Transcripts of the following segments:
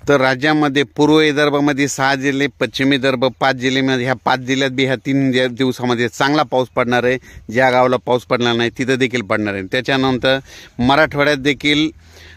तर राज्यामध्ये पूर्व विदर्भामध्ये 6 जिल्हे, पश्चिम विदर्भ 5 जिल्ह्यामध्ये, ह्या 5 जिल्ह्यात बी ह्या 3 दिवसामध्ये चांगला पाऊस पडणार आहे। ज्या गावाला पाऊस पडणार नाही तिथं देखील पडणार आहे। त्याच्यानंतर मराठवाड्यात देखील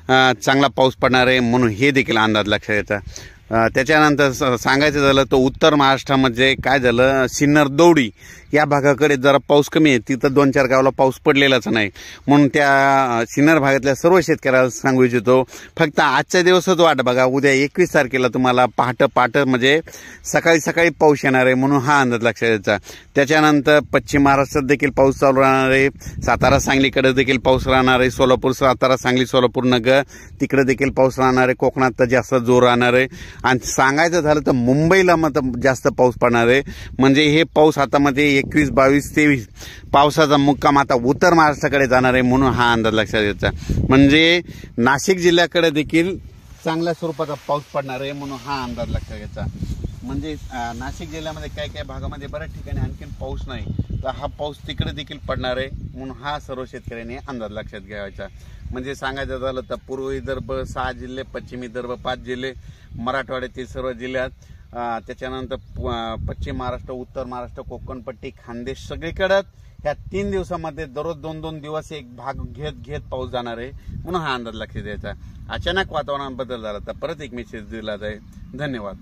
चांगला पाऊस पडणार आहे, म्हणून हे देखील अंदाज लक्षात घ्यायचा। त्याच्यानंतर सांगायचं झालं तर उत्तर महाराष्ट्रामध्ये काय झालं, सिन्नर दौडी या भागाकडे जरा पाऊस कमी आहे, तिथं 2-4 गावाला पाऊस पडलेलाच नाही, म्हणून त्या सिन्नर भागातल्या सर्व शेतकऱ्याला सांगू इच्छितो फक्त आजच्या दिवसच वाट बघा। उद्या 21 तारखेला तुम्हाला पहाटे म्हणजे सकाळी पाऊस येणार आहे, म्हणून हा अंदाज लक्षात घ्यायचा। त्याच्यानंतर पश्चिम महाराष्ट्रात देखील पाऊस चालू राहणार आहे, सातारा सांगलीकडे देखील पाऊस राहणार आहे, सोलापूर सातारा सांगली सोलापूर नगर तिकडे देखील पाऊस राहणार आहे, कोकणात तर जास्त जोर राहणार आहे। आणि सांगायचं झालं तर मुंबईला मात्र जास्त पाऊस पडणार आहे, म्हणजे हे पाऊस हातामध्ये 21, 22, 23 पावसाचा मुक्काम आता उत्तर महाराष्ट्राकडे जाणार आहे, म्हणून हा अंदाज लक्षात घ्यायचा। म्हणजे नाशिक जिल्ह्याकडे देखील चांगल्या स्वरूपाचा पाऊस पडणार आहे, म्हणून हा अंदाज लक्षात घ्यायचा। म्हणजे नाशिक जिल्ह्यामध्ये काही भागामध्ये बऱ्याच ठिकाणी आणखीन पाऊस नाही, तर हा पाऊस तिकडे देखील पडणार आहे, म्हणून हा सर्व शेतकऱ्यांनी अंदाज लक्षात घ्यायचा। म्हणजे सांगायचं झालं तर पूर्व विदर्भ 6 जिल्हे, पश्चिम विदर्भ 5 जिल्हे, मराठवाड्यातील सर्व जिल्ह्यात, त्याच्यानंतर पश्चिम महाराष्ट्र, उत्तर महाराष्ट्र, कोकणपट्टी, खानदेश सगळीकडे ह्या 3 दिवसामध्ये दररोज 2-2 दिवस एक भाग घेत पाऊस जाणार आहे, म्हणून हा अंदाज लक्षात द्यायचा। अचानक वातावरणात बदल झाला तर परत एक मेसेज दिला जाईल। धन्यवाद।